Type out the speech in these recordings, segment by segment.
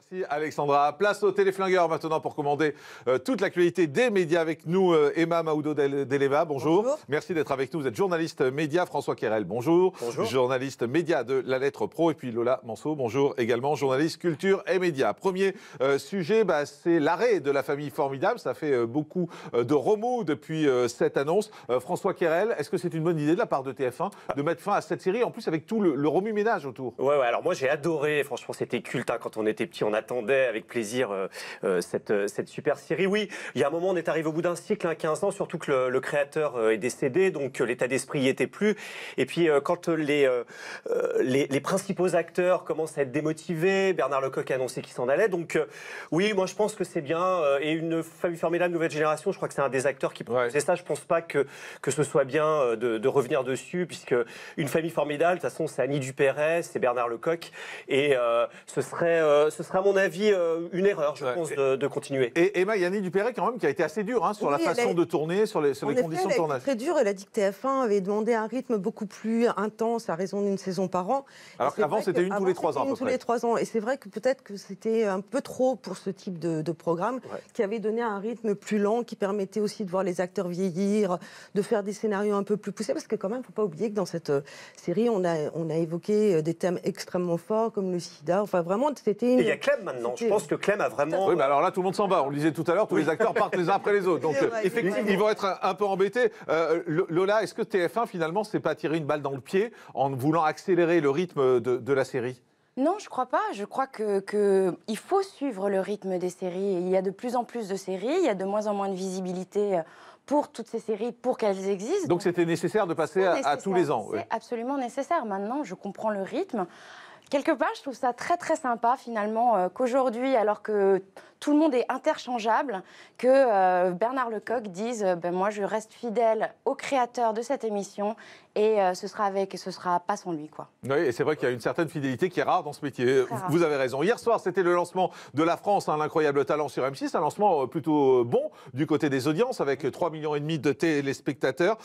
Merci Alexandra. Place au téléflingueur maintenant pour commander toute l'actualité des médias avec nous. Emma Mahoudo-Deleva, bonjour. Bonjour. Merci d'être avec nous. Vous êtes journaliste média. François Querel, bonjour. Bonjour. Journaliste média de La Lettre Pro. Et puis Lola Manceau, bonjour également. Journaliste culture et médias. Premier sujet, c'est l'arrêt de La Famille Formidable. Ça fait beaucoup de remous depuis cette annonce. François Querel, est-ce que c'est une bonne idée de la part de TF1 de mettre fin à cette série, en plus avec tout le remue-ménage autour? Ouais, alors moi j'ai adoré, franchement c'était culte quand on était petit, on attendait avec plaisir cette super série. Oui, il y a un moment on est arrivé au bout d'un cycle, 15 ans, surtout que le créateur est décédé, donc l'état d'esprit n'y était plus. Et puis quand les principaux acteurs commencent à être démotivés, Bernard Lecoq a annoncé qu'il s'en allait, donc oui, moi je pense que c'est bien. Et Une Famille Formidable, nouvelle génération, je crois que c'est un des acteurs qui proposait ça. Je pense pas que ce soit bien de revenir dessus, puisque Une Famille Formidable, de toute façon c'est Annie Dupéret, c'est Bernard Lecoq, et ce serait à mon avis une erreur, je pense, de continuer. Et Emma, Annie Dupéret quand même qui a été assez dure sur la façon de tourner, sur les conditions de tournage. Très dur. Elle a dit que TF1 avait demandé un rythme beaucoup plus intense à raison d'une saison par an. Alors qu'avant c'était une tous les 3 ans à peu près. Tous les 3 ans. Et c'est vrai que peut-être que c'était un peu trop pour ce type de programme, qui avait donné un rythme plus lent, qui permettait aussi de voir les acteurs vieillir, de faire des scénarios un peu plus poussés, parce que quand même, il ne faut pas oublier que dans cette série, on a évoqué des thèmes extrêmement forts comme le sida. Enfin, vraiment, c'était une... Et il y a Clem maintenant. Je pense que Clem a vraiment... Oui, mais alors là, tout le monde s'en va. On le disait tout à l'heure, tous les acteurs partent les uns après les autres. Donc, effectivement, ils vont être un peu embêtés. Lola, est-ce que TF1, finalement, s'est pas tiré une balle dans le pied en voulant accélérer le rythme de la série ? Non, je crois pas. Je crois qu'il faut suivre le rythme des séries. Il y a de plus en plus de séries, il y a de moins en moins de visibilité pour toutes ces séries, pour qu'elles existent. Donc c'était nécessaire de passer à tous les ans. C'est absolument nécessaire. Maintenant, je comprends le rythme. Quelque part, je trouve ça très très sympa finalement qu'aujourd'hui, alors que tout le monde est interchangeable, que Bernard Lecoq dise moi je reste fidèle au créateur de cette émission et ce sera pas sans lui, quoi. Oui, et c'est vrai qu'il y a une certaine fidélité qui est rare dans ce métier. Vous avez raison. Hier soir, c'était le lancement de La France, l'incroyable talent sur M6, un lancement plutôt bon du côté des audiences avec 3,5 millions de téléspectateurs.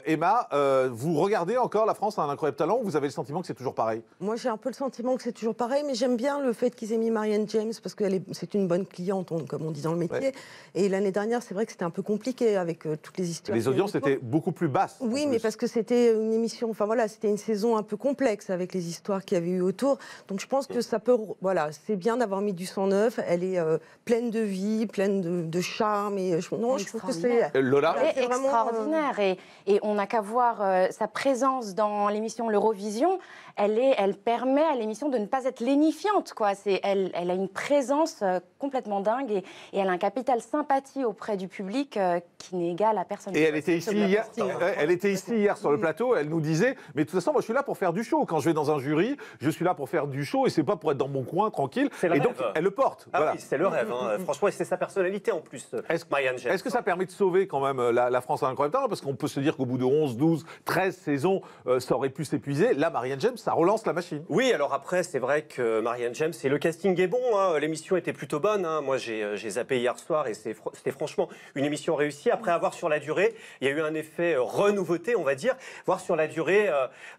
Emma, vous regardez encore La France, l'incroyable talent, ou vous avez le sentiment que c'est toujours pareil? Moi, j'ai un peu le sentiment que c'est toujours pareil, mais j'aime bien le fait qu'ils aient mis Marianne James, parce que c'est une bonne cliente, comme on dit dans le métier. Ouais. Et l'année dernière, c'est vrai que c'était un peu compliqué avec toutes les histoires. Les audiences étaient beaucoup plus basses. Oui, mais parce que c'était une émission, enfin voilà, c'était une saison un peu complexe avec les histoires qu'il y avait eu autour. Donc je pense que ça peut, voilà, c'est bien d'avoir mis du sang neuf. Elle est pleine de vie, pleine de charme. Et je trouve que c'est... Lola, c'est extraordinaire. Et on n'a qu'à voir sa présence dans l'émission L'Eurovision. Elle permet à l'émission de ne pas être lénifiante, quoi. Elle a une présence complètement dingue et elle a un capital sympathie auprès du public qui n'est égal à personne. Et elle était ici hier sur le plateau, elle nous disait, mais de toute façon, moi je suis là pour faire du show. Quand je vais dans un jury, je suis là pour faire du show et c'est pas pour être dans mon coin tranquille. Et donc elle le porte. Ah voilà. Oui, c'est le rêve. Franchement, c'est sa personnalité en plus, Marianne James. Est-ce que ça permet de sauver quand même la France à l'incroyable talent? Parce qu'on peut se dire qu'au bout de 11, 12, 13 saisons, ça aurait pu s'épuiser. Là, Marianne James, ça relance la machine. Oui, alors après, c'est vrai que Marianne James, et le casting est bon. L'émission était plutôt bonne. Moi, j'ai zappé hier soir et c'était franchement une émission réussie. Après, à voir sur la durée, il y a eu un effet renouveauté, on va dire. Voir sur la durée,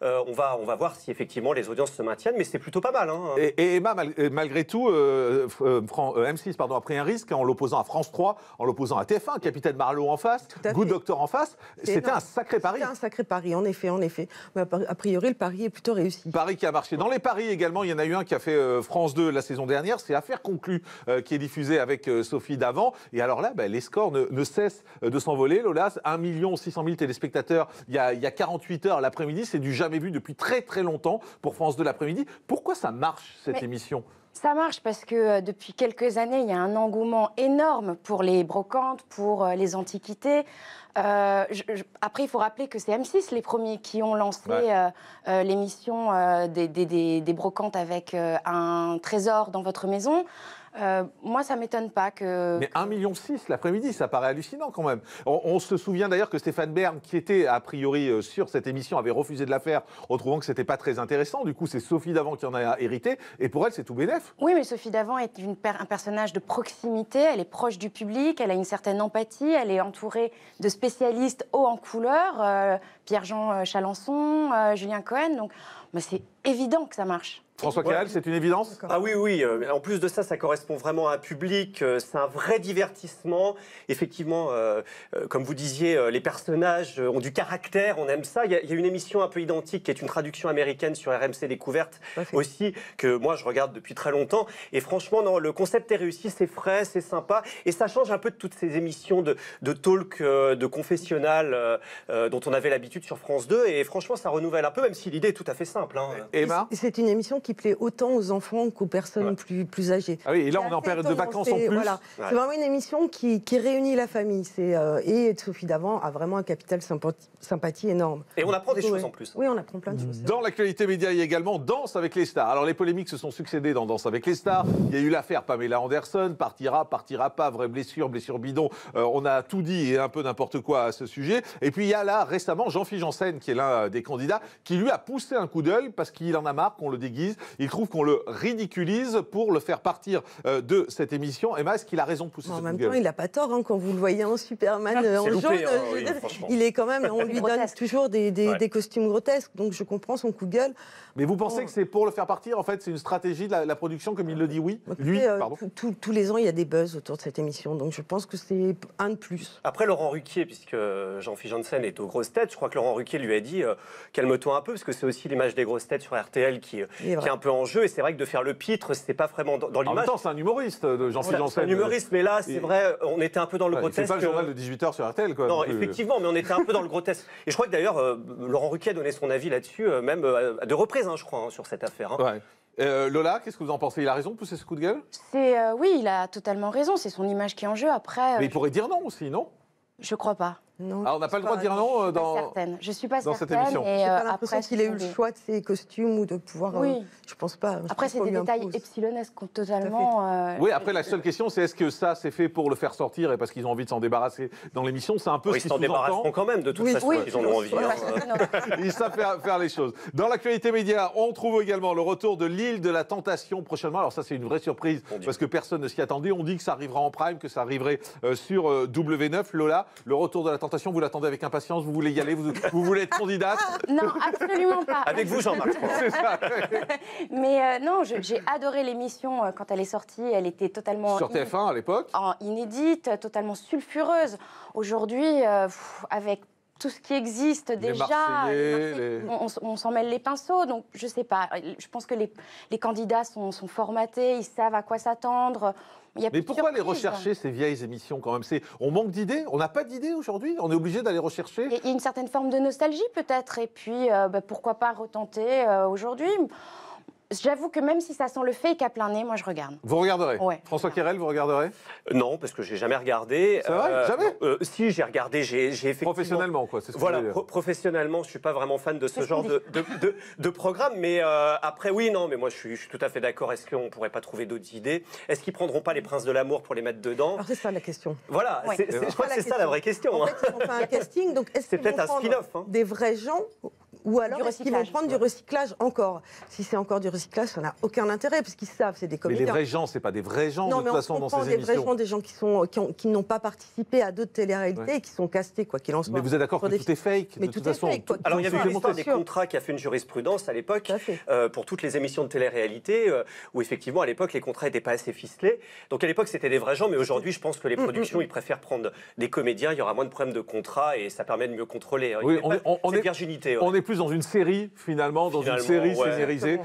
on va voir si effectivement les audiences se maintiennent, mais c'est plutôt pas mal. Et Emma, malgré tout, M6 a pris un risque en l'opposant à France 3, en l'opposant à TF1, Capitaine Marlowe en face, Good Doctor en face. C'était un sacré pari. C'était un sacré pari, en effet. Mais a priori, le pari est plutôt réussi. Pari qui a marché. Dans les paris également, il y en a eu un qui a fait France 2 la saison dernière, c'est Affaire conclue, qui est diffusé avec Sophie Davant. Et alors là, les scores ne cessent de s'envoler. Lola, 1 600 000 téléspectateurs il y a 48 heures l'après-midi. C'est du jamais vu depuis très très longtemps pour France 2 l'après-midi. Pourquoi ça marche, cette émission ? Ça marche parce que depuis quelques années, il y a un engouement énorme pour les brocantes, pour les antiquités. Après, il faut rappeler que c'est M6 les premiers qui ont lancé l'émission des brocantes avec un trésor dans votre maison. Moi, ça ne m'étonne pas que... Mais 1,6 million l'après-midi, ça paraît hallucinant quand même. On se souvient d'ailleurs que Stéphane Bern, qui était a priori sur cette émission, avait refusé de la faire en trouvant que ce n'était pas très intéressant. Du coup, c'est Sophie Davant qui en a hérité. Et pour elle, c'est tout bénef. Oui, mais Sophie Davant est un personnage de proximité. Elle est proche du public, elle a une certaine empathie. Elle est entourée de spécialistes haut en couleur. Pierre-Jean Chalençon, Julien Cohen. Donc mais c'est évident que ça marche. François Carrel, c'est une évidence? Ah oui, oui. En plus de ça, ça correspond vraiment à un public. C'est un vrai divertissement. Effectivement, comme vous disiez, les personnages ont du caractère. On aime ça. Il y a une émission un peu identique qui est une traduction américaine sur RMC Découverte aussi, que moi, je regarde depuis très longtemps. Et franchement, non, le concept est réussi. C'est frais, c'est sympa. Et ça change un peu de toutes ces émissions de talk, de confessionnal dont on avait l'habitude sur France 2. Et franchement, ça renouvelle un peu, même si l'idée est tout à fait simple. Hein. Emma? C'est une émission qui plaît autant aux enfants qu'aux personnes plus âgées. Ah oui, et là, on est en période de vacances en plus. Voilà. C'est vraiment une émission qui réunit la famille. Et Sophie Davant a vraiment un capital sympathie énorme. Et on apprend des choses en plus. Oui, on apprend plein de choses. Dans l'actualité média, il y a également Danse avec les stars. Alors, les polémiques se sont succédées dans Danse avec les stars. Il y a eu l'affaire Pamela Anderson, partira pas, vraie blessure bidon. On a tout dit et un peu n'importe quoi à ce sujet. Et puis, il y a là, récemment, Jean-Philippe Janssen, qui est l'un des candidats, qui lui a poussé un coup d'œil parce qu'il en a marre qu'on le déguise. Il trouve qu'on le ridiculise pour le faire partir de cette émission. Emma, est-ce qu'il a raison de pousser ce coup de gueule? En même temps, il n'a pas tort. Quand vous le voyez en Superman en jaune, il est quand même... On lui donne toujours des costumes grotesques. Donc, je comprends son coup de gueule. Mais vous pensez que c'est pour le faire partir? En fait, c'est une stratégie de la production, comme il le dit, oui? Lui, pardon. Tous les ans, il y a des buzz autour de cette émission. Donc, je pense que c'est un de plus. Après, Laurent Ruquier, puisque Jean-Philippe Janssen est aux grosses têtes, je crois que Laurent Ruquier lui a dit calme-toi un peu, parce que c'est aussi l'image des grosses têtes sur RTL qui est un peu en jeu. Et c'est vrai que de faire le pitre, c'est pas vraiment dans l'image. En même temps, c'est un humoriste, Jean-Philippe Janssen. C'est un humoriste, mais là, c'est vrai, on était un peu dans le grotesque. C'est pas le journal de 18h sur RTL, quoi. Non, effectivement, mais on était un peu dans le grotesque. Et je crois que d'ailleurs, Laurent Ruquier a donné son avis là-dessus, même à deux reprises, je crois, sur cette affaire. Ouais. Lola, qu'est-ce que vous en pensez? Il a raison de pousser ce coup de gueule? Oui, il a totalement raison. C'est son image qui est en jeu. Après, mais il pourrait dire non aussi, non? Je crois pas. Non, on n'a pas le droit de dire non Je suis pas certaine. Cette émission. J'ai pas l'impression qu'il ait eu le choix de ses costumes ou de pouvoir. Oui. Je pense pas. Après, c'est des détails epsilonesques totalement. Oui, après, la seule question, c'est est-ce que ça, c'est fait pour le faire sortir et parce qu'ils ont envie de s'en débarrasser dans l'émission? C'est un peu ce qui s'en débarrasseront quand même, de toute façon, ils en ont envie. Ils savent faire les choses. Dans l'actualité média, on trouve également le retour de l'île de la Tentation prochainement. Alors ça, c'est une vraie surprise parce que personne ne s'y attendait. On dit que ça arrivera en prime, que ça arriverait sur W9. Lola, le retour de la Tentation, vous l'attendez avec impatience? Vous voulez y aller? Vous voulez être candidate? Non, absolument pas. Avec vous, Jean-Marc. C'est ça. Mais non, j'ai adoré l'émission quand elle est sortie. Elle était totalement... Sur TF1 à l'époque? Inédite, totalement sulfureuse. Aujourd'hui, avec tout ce qui existe déjà, on s'en mêle les pinceaux. Donc, je sais pas. Je pense que les candidats sont formatés, ils savent à quoi s'attendre. Mais pourquoi les rechercher, ces vieilles émissions, quand même? On manque d'idées? On n'a pas d'idées aujourd'hui? On est obligé d'aller rechercher? Il y a une certaine forme de nostalgie, peut-être. Et puis, pourquoi pas retenter aujourd'hui? J'avoue que même si ça sent le fake à plein nez, moi je regarde. Vous regarderez? Ouais. François Carrel, vous regarderez? Non, parce que j'ai jamais regardé. C'est vrai? Jamais? Si, j'ai regardé, j'ai effectivement... Professionnellement, quoi, c'est ce que voilà, je veux dire. Professionnellement, je suis pas vraiment fan de ce genre de programme, mais après, oui, non, mais moi je suis tout à fait d'accord. Est-ce qu'on pourrait pas trouver d'autres idées? Est-ce qu'ils prendront pas les Princes de l'amour pour les mettre dedans? Alors c'est ça la question. Voilà, je crois que c'est ça la vraie question. En fait, ils vont faire un casting, donc est-ce qu'ils vont prendre des vrais gens? Ou alors, est-ce qu'ils vont prendre du recyclage encore? Si c'est encore du recyclage, ça n'a aucun intérêt, parce qu'ils savent, c'est des comédiens. Mais les vrais gens, c'est pas des vrais gens, de toute façon, dans ces émissions. Non, mais on prend des vrais gens, qui n'ont pas participé à d'autres téléréalités et qui sont castés, quoi qu'il en soit. Mais vous êtes d'accord que tout est fake, mais de toute façon. Alors, il y avait une histoire des contrats qui a fait une jurisprudence à l'époque, pour toutes les émissions de télé-réalité, où effectivement, à l'époque, les contrats n'étaient pas assez ficelés. Donc, à l'époque, c'était des vrais gens, mais aujourd'hui, je pense que les productions, ils préfèrent prendre des comédiens, il y aura moins de problèmes de contrats et ça permet de mieux contrôler. Oui, on est virginité. On est plus dans une série, finalement, dans une série scénarisée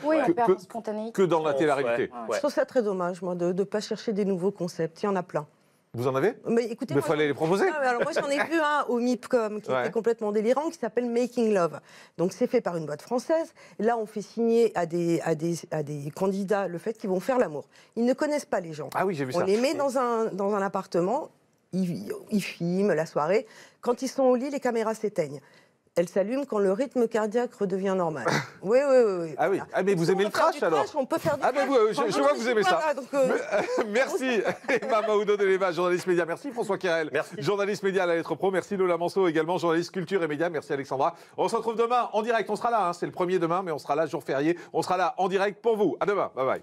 que dans la télé-réalité. Je trouve ça très dommage, moi, de ne pas chercher des nouveaux concepts. Il y en a plein. Vous en avez? Mais écoutez, il fallait les proposer. Non, alors moi, j'en ai vu un au MIPCOM qui était complètement délirant, qui s'appelle Making Love. Donc, c'est fait par une boîte française. Et là, on fait signer à des candidats le fait qu'ils vont faire l'amour. Ils ne connaissent pas les gens. Ah oui, j'ai vu ça. On les met dans un appartement, ils filment la soirée. Quand ils sont au lit, les caméras s'éteignent. Elle s'allume quand le rythme cardiaque redevient normal. Oui. Ah oui. Ah, mais vous aimez le trash alors? On peut faire du trash. Ah, mais je vois que vous aimez ça. Merci Emma Mahoudo de l'EVA, journaliste média. Merci François Carrel, journaliste média à la Lettre Pro. Merci Lola Manceau, également journaliste culture et médias. Merci Alexandra. On se retrouve demain en direct. On sera là. C'est le premier demain, mais on sera là jour férié. On sera là en direct pour vous. À demain. Bye bye.